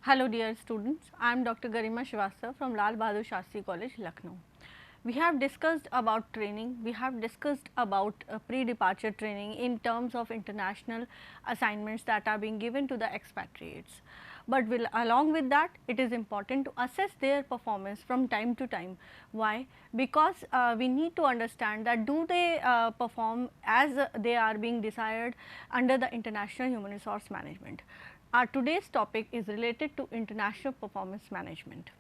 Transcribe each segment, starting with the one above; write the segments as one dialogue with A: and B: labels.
A: Hello dear students, I am Dr. Garima Srivastava from Lal Bahadur Shastri College, Lucknow. We have discussed about training, we have discussed about pre-departure training in terms of international assignments that are being given to the expatriates. But along with that, it is important to assess their performance from time to time. Why? Because we need to understand that do they perform as they are being desired under the international human resource management. Our today's topic is related to international performance management.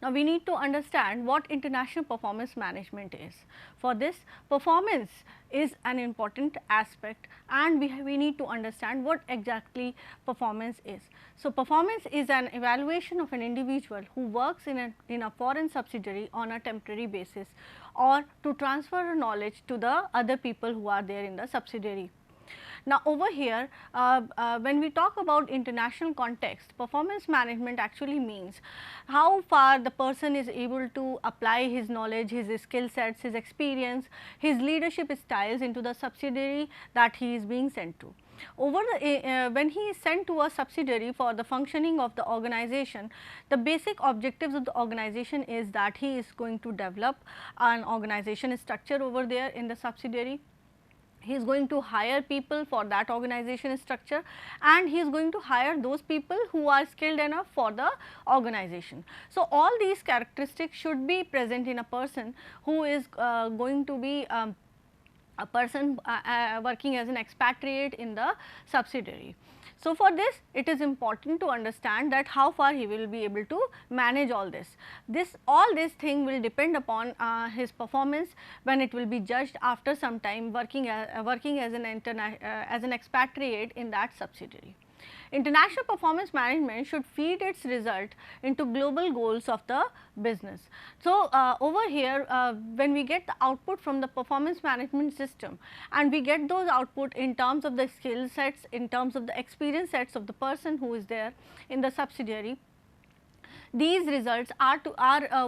A: Now, we need to understand what international performance management is. For this, performance is an important aspect and we need to understand what exactly performance is. So, performance is an evaluation of an individual who works in a foreign subsidiary on a temporary basis or to transfer knowledge to the other people who are there in the subsidiary. Now, over here when we talk about international context, performance management actually means how far the person is able to apply his knowledge, his skill sets, his experience, his leadership styles into the subsidiary that he is being sent to. Over the when he is sent to a subsidiary for the functioning of the organization, the basic objectives of the organization is that he is going to develop an organization structure over there in the subsidiary. He is going to hire people for that organization structure and he is going to hire those people who are skilled enough for the organization. So, all these characteristics should be present in a person who is going to be a person working as an expatriate in the subsidiary. So, for this it is important to understand that how far he will be able to manage all this. All this thing will depend upon his performance when it will be judged after some time working as an expatriate in that subsidiary. International performance management should feed its result into global goals of the business. So, over here when we get the output from the performance management system and we get those output in terms of the skill sets, in terms of the experience sets of the person who is there in the subsidiary, these results are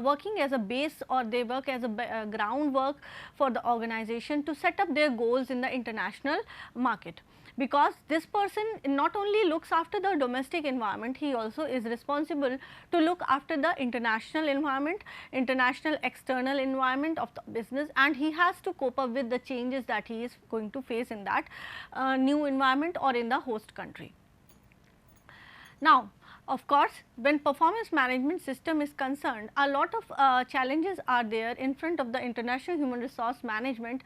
A: working as a base or they work as a groundwork for the organization to set up their goals in the international market. Because this person not only looks after the domestic environment, he also is responsible to look after the international environment, international external environment of the business, and he has to cope up with the changes that he is going to face in that new environment or in the host country. Now, of course, when performance management system is concerned, a lot of challenges are there in front of the international human resource management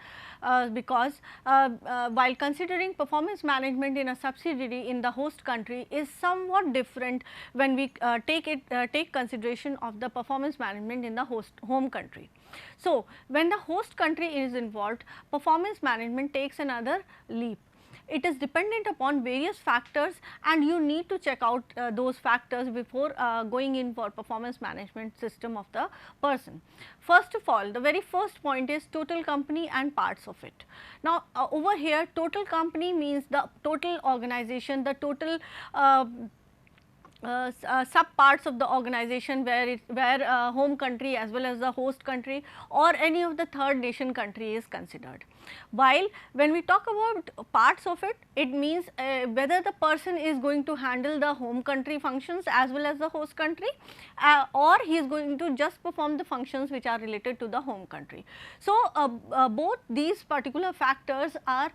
A: because while considering performance management in a subsidiary in the host country is somewhat different when we take consideration of the performance management in the home country. So, when the host country is involved, performance management takes another leap. It is dependent upon various factors and you need to check out those factors before going in for performance management system of the person. First of all, the very first point is total company and parts of it. Now, over here total company means the total organization, the total sub parts of the organization where home country as well as the host country or any of the third nation country is considered. While when we talk about parts of it, it means whether the person is going to handle the home country functions as well as the host country or he is going to just perform the functions which are related to the home country. So, both these particular factors are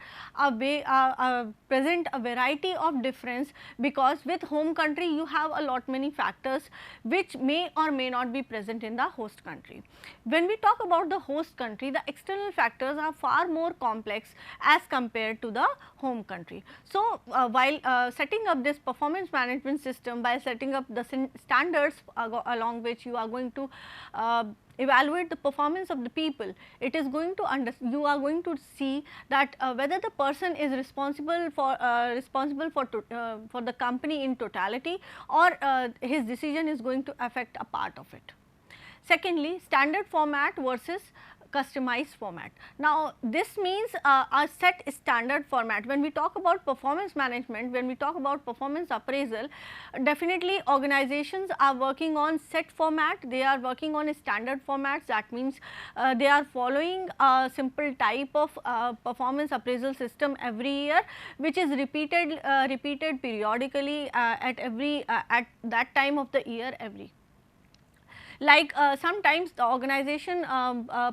A: present a variety of difference because with home country you have a lot many factors which may or may not be present in the host country. When we talk about the host country, the external factors are far more complex as compared to the home country. So, while setting up this performance management system, by setting up the standards along which you are going to evaluate the performance of the people, it is going to you are going to see that whether the person is responsible for the company in totality or his decision is going to affect a part of it. Secondly, standard format versus customized format. Now, this means a set standard format. When we talk about performance management, when we talk about performance appraisal, definitely organizations are working on set format, they are working on standard formats. That means they are following a simple type of performance appraisal system every year, which is repeated periodically at that time of the year every. Like sometimes the organization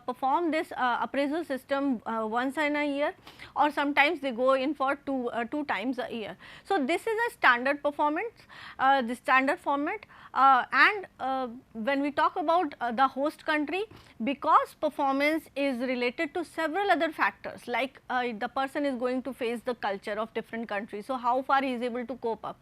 A: perform this appraisal system once in a year, or sometimes they go in for two times a year. So, this is a standard performance, the standard format, and when we talk about the host country, because performance is related to several other factors, like the person is going to face the culture of different countries. So, how far he is able to cope up.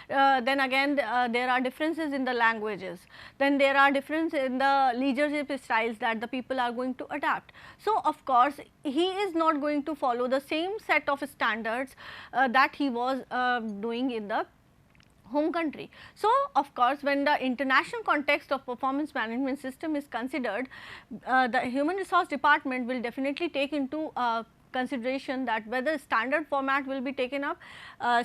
A: Then again there are differences in the languages, then there are differences in the leadership styles that the people are going to adapt. So, of course, he is not going to follow the same set of standards that he was doing in the home country. So, of course, when the international context of performance management system is considered, the human resource department will definitely take into consideration that whether standard format will be taken up,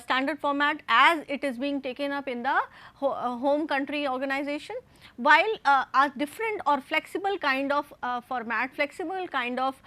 A: standard format as it is being taken up in the home country organization, while a different or flexible kind of format, flexible kind of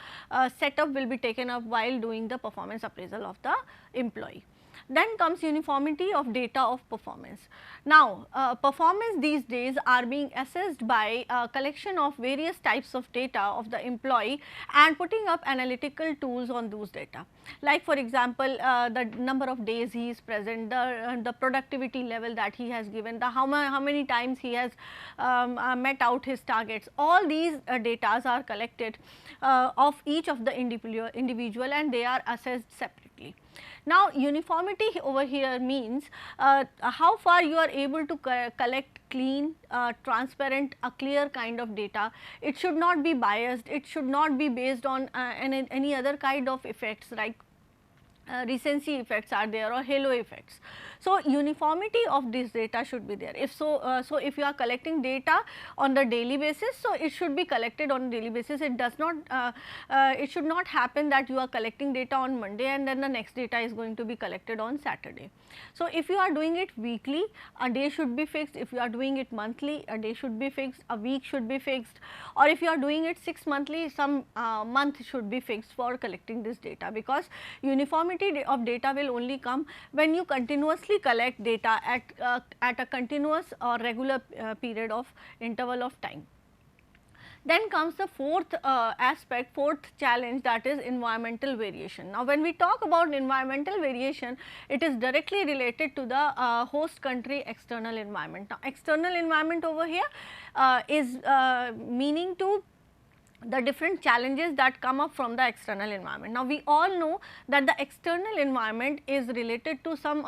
A: setup will be taken up while doing the performance appraisal of the employee. Then comes uniformity of data of performance. Now, performance these days are being assessed by collection of various types of data of the employee and putting up analytical tools on those data. Like for example, the number of days he is present, the productivity level that he has given, the how many times he has met out his targets. All these data are collected of each of the individual and they are assessed separately. Now, uniformity over here means how far you are able to collect clean, transparent, a clear kind of data. It should not be biased, it should not be based on any other kind of effects like recency effects are there or halo effects. So, uniformity of this data should be there. If so, so if you are collecting data on the daily basis, so it should be collected on a daily basis. It does not, it should not happen that you are collecting data on Monday and then the next data is going to be collected on Saturday. So, if you are doing it weekly, a day should be fixed. If you are doing it monthly, a day should be fixed, a week should be fixed, or if you are doing it 6 monthly, some month should be fixed for collecting this data, because uniformity of data will only come when you continuously collect data at a continuous or regular period of interval of time. Then comes the fourth aspect, fourth challenge, that is environmental variation. Now, when we talk about environmental variation, it is directly related to the host country external environment. Now, external environment over here is meaning to the different challenges that come up from the external environment. Now, we all know that the external environment is related to some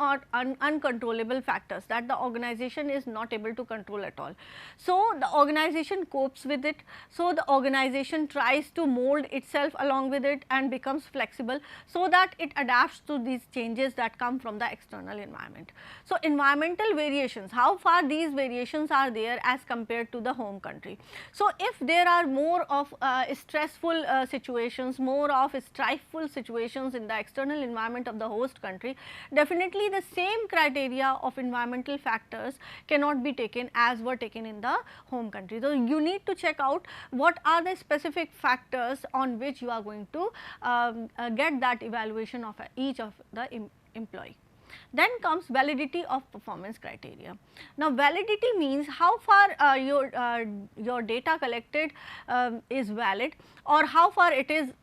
A: uncontrollable factors that the organization is not able to control at all. So, the organization copes with it. So, the organization tries to mold itself along with it and becomes flexible, so that it adapts to these changes that come from the external environment. So, environmental variations, how far these variations are there as compared to the home country. So, if there are more of stressful situations, more of strifeful situations in the external environment of the host country, definitely the same criteria of environmental factors cannot be taken as were taken in the home country. So, you need to check out what are the specific factors on which you are going to get that evaluation of each of the employee. Then comes validity of performance criteria. Now, validity means how far your data collected is valid, or how far it is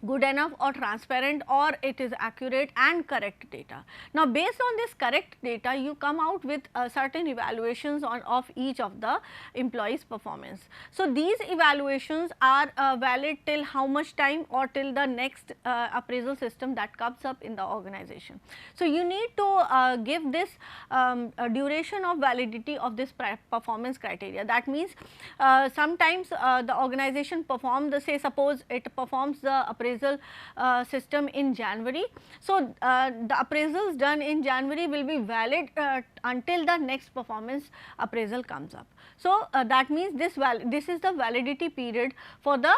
A: good enough or transparent, or it is accurate and correct data. Now, based on this correct data, you come out with certain evaluations of each of the employees' performance. So, these evaluations are valid till how much time, or till the next appraisal system that comes up in the organization. So, you need to give this duration of validity of this performance criteria. That means sometimes the organization perform the, say suppose it performs the appraisal appraisal system in January. So, the appraisals done in January will be valid until the next performance appraisal comes up. So, that means this is the validity period for the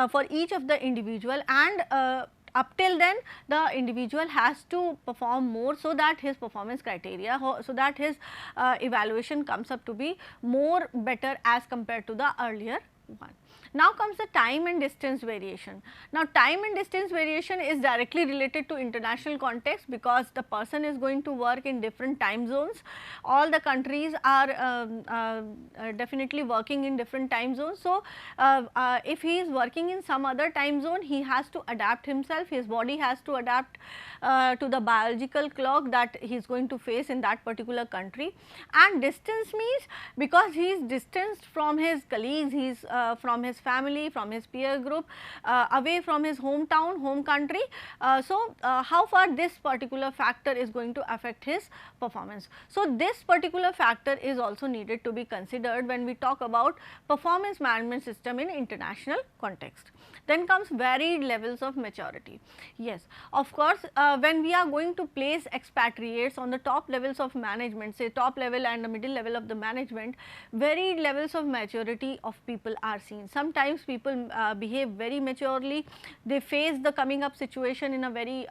A: for each of the individual, and up till then the individual has to perform more, so that his performance criteria, so that his evaluation comes up to be more better as compared to the earlier one. Now comes the time and distance variation. Now, time and distance variation is directly related to international context, because the person is going to work in different time zones. All the countries are definitely working in different time zones. So, if he is working in some other time zone, he has to adapt himself, his body has to adapt to the biological clock that he is going to face in that particular country. And distance means, because he is distanced from his colleagues, he is from his family, from his peer group, away from his hometown, home country. So, how far this particular factor is going to affect his performance. So, this particular factor is also needed to be considered when we talk about performance management system in international context. Then comes varied levels of maturity. Yes, of course, when we are going to place expatriates on the top levels of management, say top level and the middle level of the management, varied levels of maturity of people are seen. Sometimes people behave very maturely, they face the coming up situation in a very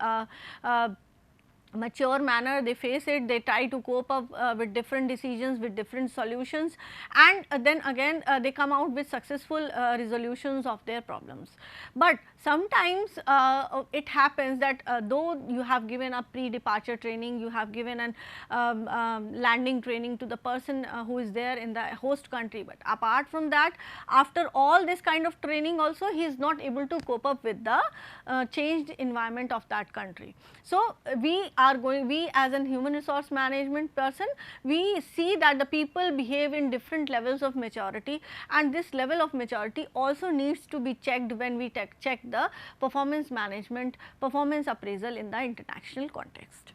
A: mature manner, they face it, they try to cope up with different decisions, with different solutions, and then again they come out with successful resolutions of their problems. But sometimes it happens that though you have given a pre-departure training, you have given an landing training to the person who is there in the host country, but apart from that, after all this kind of training also, he is not able to cope up with the changed environment of that country. So, we as an human resource management person, we see that the people behave in different levels of maturity, and this level of maturity also needs to be checked when we check the performance management, performance appraisal in the international context.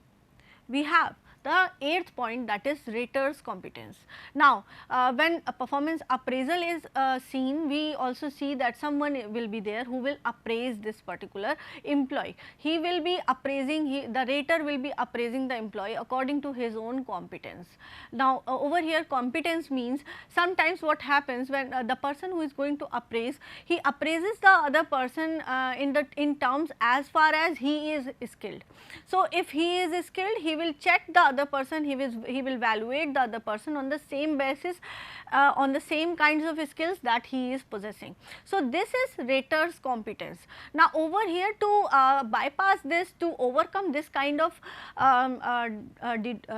A: We have the 8th point, that is rater's competence. Now, when a performance appraisal is seen, we also see that someone will be there who will appraise this particular employee. He will be appraising, the rater will be appraising the employee according to his own competence. Now, over here competence means, sometimes what happens when the person who is going to appraise, he appraises the other person in terms as far as he is skilled. So, if he is skilled, he will check the other person, he will evaluate the other person on the same basis, on the same kinds of skills that he is possessing. So, this is rater's competence. Now, over here to bypass this, to overcome this kind of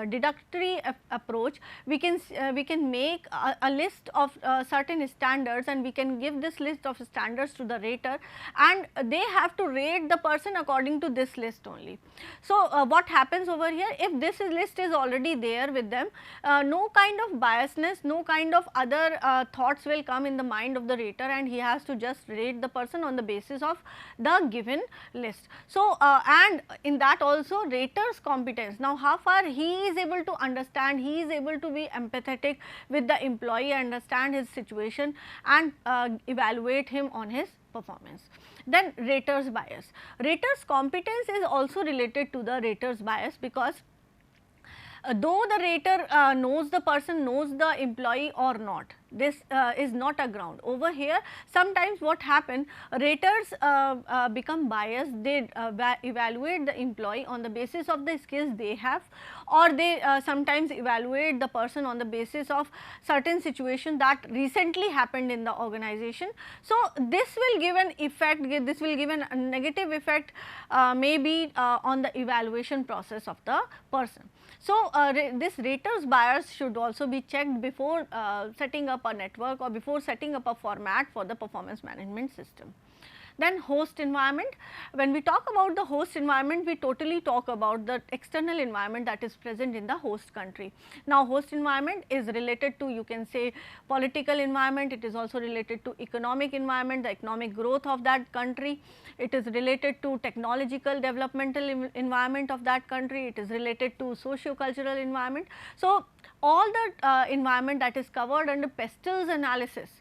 A: deductory approach, we can make a list of certain standards, and we can give this list of standards to the rater, and they have to rate the person according to this list only. So, what happens over here, if this list is already there with them, no kind of biasness, no kind of other thoughts will come in the mind of the rater, and he has to just rate the person on the basis of the given list. So, and in that also rater's competence. Now, how far he is able to understand, he is able to be empathetic with the employee, understand his situation, and evaluate him on his performance. Then rater's bias. Rater's competence is also related to the rater's bias, because though the rater knows the person, knows the employee or not, this is not a ground. Over here sometimes what happen, raters become biased, they evaluate the employee on the basis of the skills they have, or they sometimes evaluate the person on the basis of certain situation that recently happened in the organization. So, this will give an effect, this will give a negative effect maybe on the evaluation process of the person. So, this rater's bias should also be checked before setting up a network or before setting up a format for the performance management system. Then host environment. When we talk about the host environment, we totally talk about the external environment that is present in the host country. Now, host environment is related to, you can say, political environment, it is also related to economic environment, the economic growth of that country, it is related to technological developmental environment of that country, it is related to socio-cultural environment. So, all the environment that is covered under Pestel's analysis,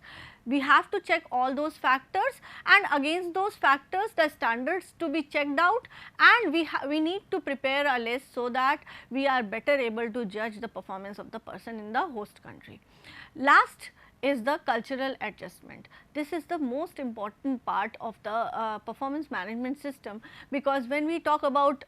A: We have to check all those factors, and against those factors the standards to be checked out, and we need to prepare a list so that we are better able to judge the performance of the person in the host country. Last is the cultural adjustment. This is the most important part of the performance management system, because when we talk about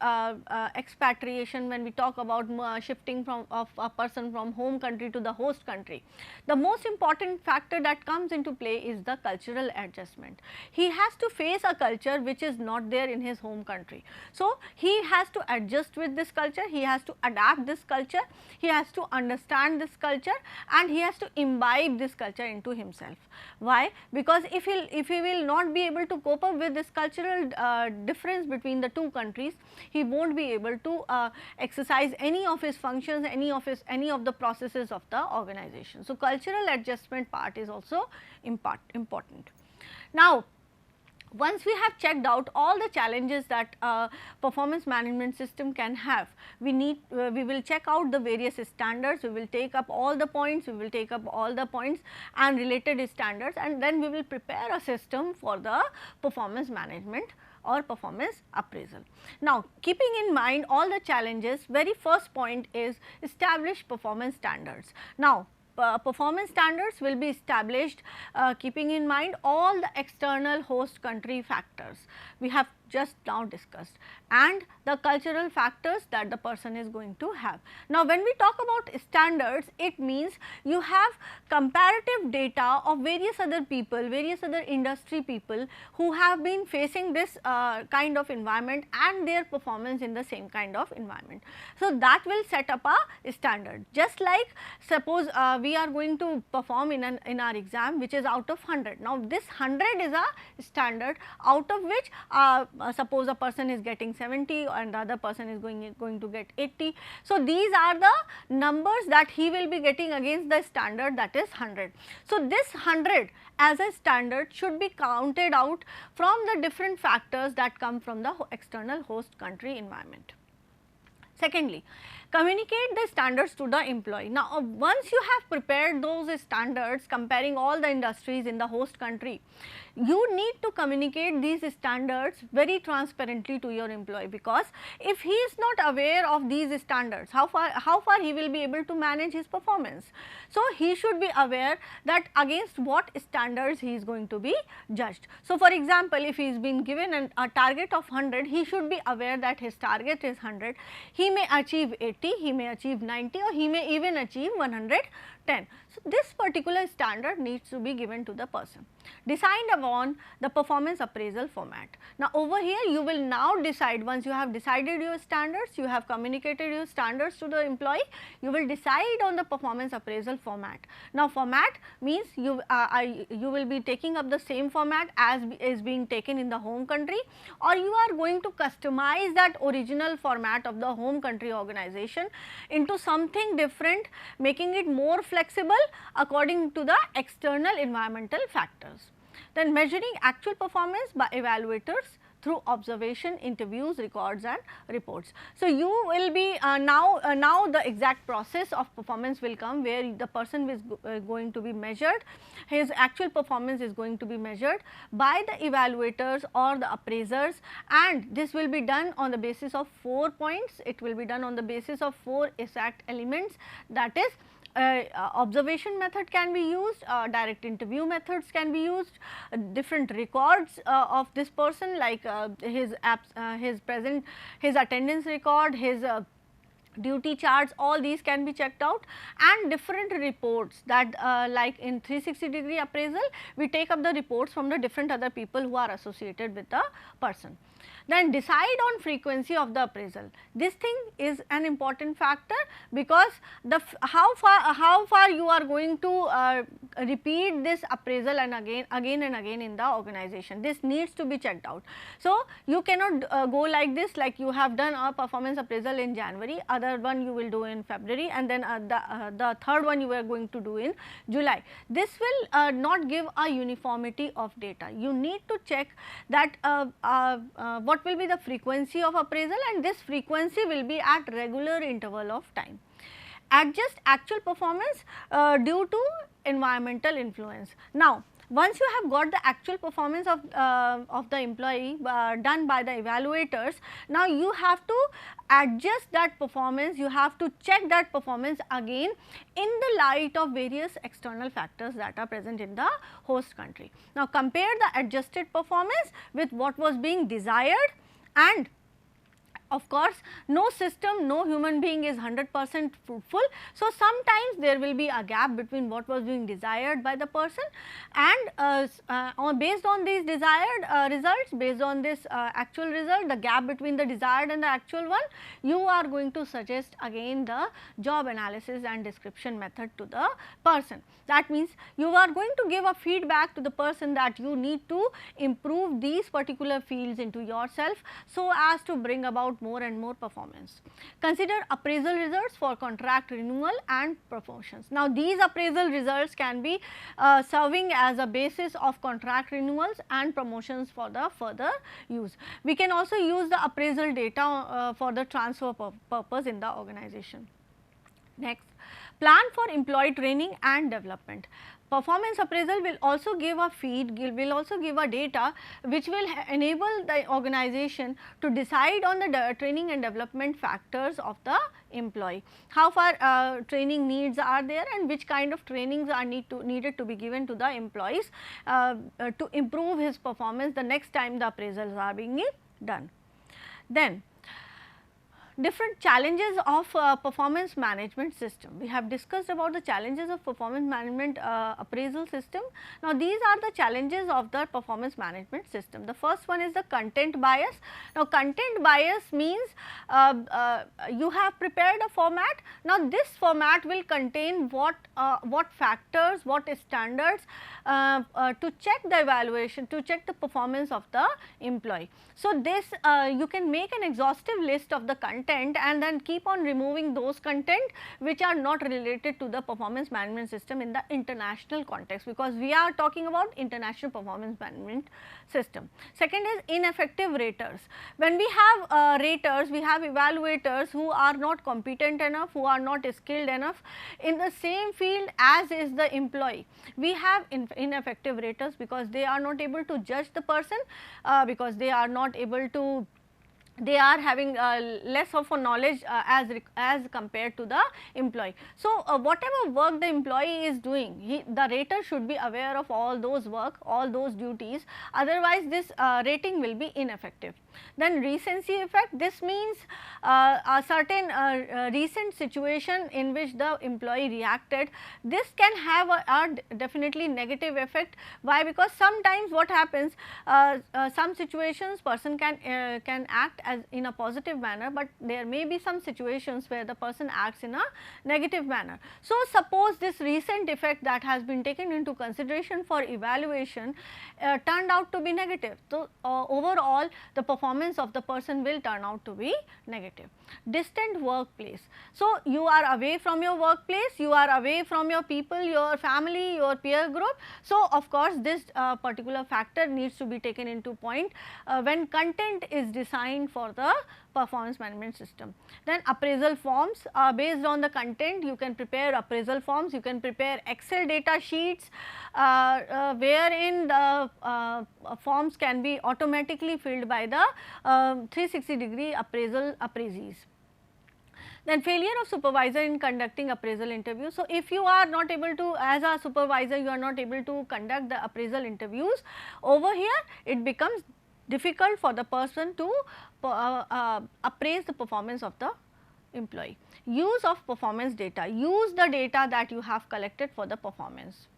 A: expatriation, when we talk about shifting of a person from home country to the host country, the most important factor that comes into play is the cultural adjustment. He has to face a culture which is not there in his home country. So, he has to adjust with this culture, he has to adapt this culture, he has to understand this culture, and he has to imbibe this culture into himself. Why? Because if he will not be able to cope up with this cultural difference between the two countries, he won't be able to exercise any of his functions, any of the processes of the organization. So, cultural adjustment part is also important. Now, once we have checked out all the challenges that performance management system can have, we will check out the various standards, we will take up all the points, and related standards, and then we will prepare a system for the performance management or performance appraisal. Now, keeping in mind all the challenges, very first point is establish performance standards. Now, performance standards will be established keeping in mind all the external host country factors we have just now discussed, and the cultural factors that the person is going to have. Now, when we talk about standards, it means you have comparative data of various other people, various other industry people who have been facing this kind of environment and their performance in the same kind of environment. So, that will set up a standard. Just like suppose we are going to perform in our exam which is out of 100. Now, this 100 is a standard out of which suppose a person is getting 70 and the other person is going to get 80. So, these are the numbers that he will be getting against the standard, that is 100. So, this 100 as a standard should be counted out from the different factors that come from the external host country environment. Secondly, communicate the standards to the employee. Now, once you have prepared those standards comparing all the industries in the host country, you need to communicate these standards very transparently to your employee, because if he is not aware of these standards, how far he will be able to manage his performance. So, he should be aware that against what standards he is going to be judged. So, for example, if he is being given a target of 100, he should be aware that his target is 100, he may achieve 80, he may achieve 90, or he may even achieve 110. So, this particular standard needs to be given to the person. Decide upon the performance appraisal format. Now, over here you will now decide, once you have decided your standards, you have communicated your standards to the employee, you will decide on the performance appraisal format. Now, format means you will be taking up the same format as is being taken in the home country, or you are going to customize that original format of the home country organization into something different, making it more flexible according to the external environmental factors. Then measuring actual performance by evaluators through observation, interviews, records and reports. So, you will be now the exact process of performance will come, where the person is going to be measured, his actual performance is going to be measured by the evaluators or the appraisers, and this will be done on the basis of 4 points. It will be done on the basis of 4 exact elements, that is observation method can be used, direct interview methods can be used, different records of this person, like his attendance record, his duty charts, all these can be checked out, and different reports that like in 360-degree appraisal, we take up the reports from the different other people who are associated with the person. Then decide on frequency of the appraisal. This thing is an important factor, because the how far you are going to repeat this appraisal and again and again in the organization. This needs to be checked out. So, you cannot go like this, like you have done a performance appraisal in January, other one you will do in February, and then the third one you are going to do in July. This will not give a uniformity of data. You need to check that what will be the frequency of appraisal, and this frequency will be at regular interval of time. Adjust actual performance due to environmental influence. Now, Once you have got the actual performance of the employee done by the evaluators, now you have to adjust that performance, you have to check that performance again in the light of various external factors that are present in the host country. Now, compare the adjusted performance with what was being desired, and of course, no system, no human being is 100% fruitful. So, sometimes there will be a gap between what was being desired by the person, and based on these desired results, based on this actual result, the gap between the desired and the actual one, you are going to suggest again the job analysis and description method to the person. That means, you are going to give a feedback to the person that you need to improve these particular fields into yourself, so as to bring about more and more performance. Consider appraisal results for contract renewal and promotions. Now, these appraisal results can be serving as a basis of contract renewals and promotions for the further use. We can also use the appraisal data for the transfer purpose in the organization. Next, plan for employee training and development. Performance appraisal will also give a feed, will also give a data which will enable the organization to decide on the training and development factors of the employee. How far training needs are there, and which kind of trainings are needed to be given to the employees to improve his performance the next time the appraisals are being done. Then, different challenges of performance management system. We have discussed about the challenges of performance management appraisal system. Now, these are the challenges of the performance management system. The first one is the content bias. Now, content bias means you have prepared a format. Now, this format will contain what factors, what standards to check the evaluation, to check the performance of the employee. So, this you can make an exhaustive list of the content and then keep on removing those content which are not related to the performance management system in the international context, because we are talking about international performance management system. Second is ineffective raters. When we have raters, we have evaluators who are not competent enough, who are not skilled enough in the same field as is the employee. We have ineffective raters because they are not able to judge the person, because they are not able to, they are having less of a knowledge as compared to the employee. So, whatever work the employee is doing, the rater should be aware of all those work, all those duties, otherwise this rating will be ineffective. Then recency effect, this means a certain recent situation in which the employee reacted, this can have a definitely negative effect. Why? Because sometimes what happens, some situations person can act as in a positive manner, but there may be some situations where the person acts in a negative manner. So, suppose this recent effect that has been taken into consideration for evaluation turned out to be negative. So, overall the performance of the person will turn out to be negative. Distant workplace. So, you are away from your workplace, you are away from your people, your family, your peer group. So, of course, this particular factor needs to be taken into point when content is designed for the performance management system. Then appraisal forms, based on the content you can prepare appraisal forms, you can prepare Excel data sheets wherein the forms can be automatically filled by the 360-degree appraisal appraisees. Then failure of supervisor in conducting appraisal interviews. So, if you are not able to, as a supervisor, you are not able to conduct the appraisal interviews, over here it becomes difficult for the person to appraise the performance of the employee. Use of performance data, use the data that you have collected for the performance.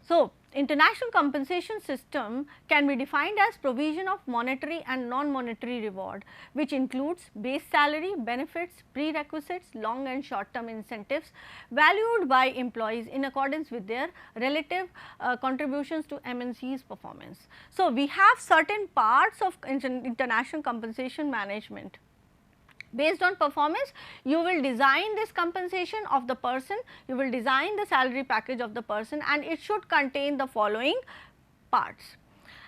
A: So, international compensation system can be defined as provision of monetary and non-monetary reward, which includes base salary, benefits, prerequisites, long and short term incentives valued by employees in accordance with their relative contributions to MNC's performance. So, we have certain parts of international compensation management. Based on performance, you will design this compensation of the person, you will design the salary package of the person, and it should contain the following parts.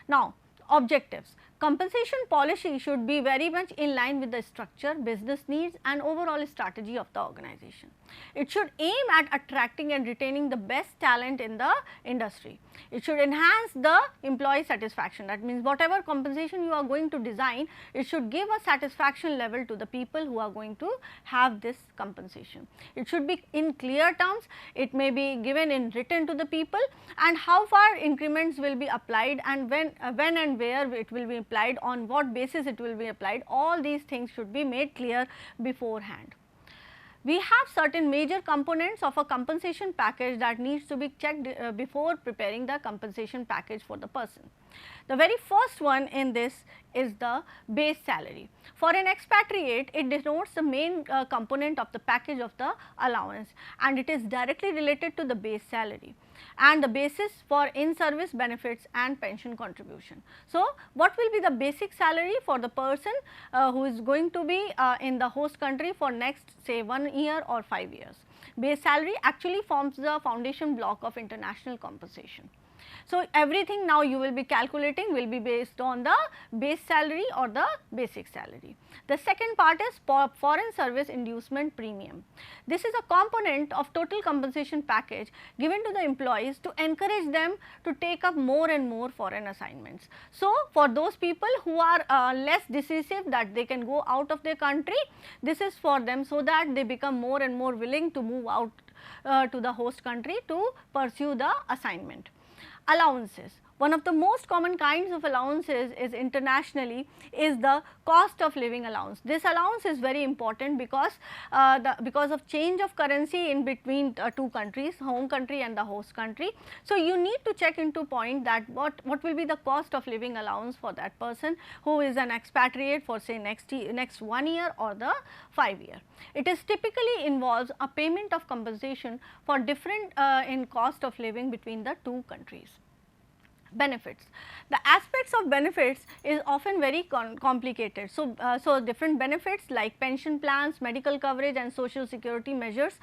A: Now, objectives. Compensation policy should be very much in line with the structure, business needs and overall strategy of the organization. It should aim at attracting and retaining the best talent in the industry. It should enhance the employee satisfaction. That means, whatever compensation you are going to design, it should give a satisfaction level to the people who are going to have this compensation. It should be in clear terms, it may be given in written to the people, and how far increments will be applied and when and where it will be applied, on what basis it will be applied, all these things should be made clear beforehand. We have certain major components of a compensation package that needs to be checked before preparing the compensation package for the person. The very first one in this is the base salary. For an expatriate, it denotes the main component of the package of the allowance, and it is directly related to the base salary and the basis for in-service benefits and pension contribution. So, what will be the basic salary for the person who is going to be in the host country for next say 1 year or 5 years? Base salary actually forms the foundation block of international compensation. So, everything now you will be calculating will be based on the base salary or the basic salary. The second part is foreign service inducement premium. This is a component of total compensation package given to the employees to encourage them to take up more and more foreign assignments. So, for those people who are less decisive that they can go out of their country, this is for them so that they become more and more willing to move out to the host country to pursue the assignment. Allowances. One of the most common kinds of allowances is internationally is the cost of living allowance. This allowance is very important because of change of currency in between two countries, home country and the host country. So, you need to check into point that what will be the cost of living allowance for that person who is an expatriate for say next 1 year or the 5 year. It is typically involves a payment of compensation for different in cost of living between the two countries. Benefits. The aspects of benefits is often very complicated. So, different benefits like pension plans, medical coverage and social security measures,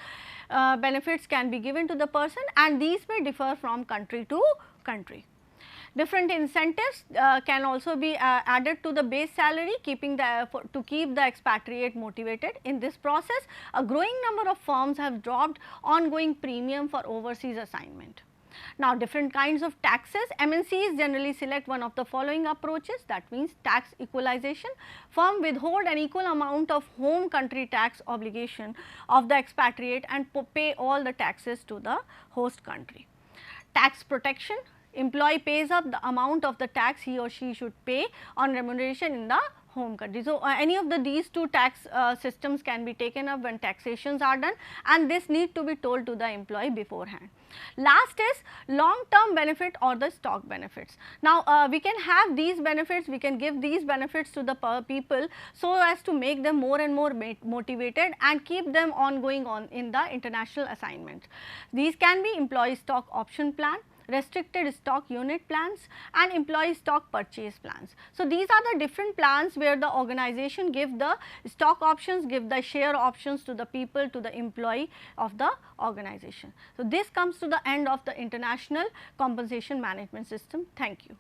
A: benefits can be given to the person, and these may differ from country to country. Different incentives can also be added to the base salary, to keep the expatriate motivated. In this process, a growing number of firms have dropped ongoing premium for overseas assignment. Now, different kinds of taxes. MNCs generally select one of the following approaches, that means tax equalization. Firm withhold an equal amount of home country tax obligation of the expatriate and pay all the taxes to the host country. Tax protection. Employee pays up the amount of the tax he or she should pay on remuneration in the home country. So, any of these two tax systems can be taken up when taxations are done, and this need to be told to the employee beforehand. Last is long term benefit or the stock benefits. Now, we can have these benefits, we can give these benefits to the people so as to make them more and more motivated and keep them ongoing on in the international assignment. These can be employee stock option plan, restricted stock unit plans and employee stock purchase plans. So, these are the different plans where the organization give the stock options, give the share options to the people, to the employee of the organization. So, this comes to the end of the international compensation management system. Thank you.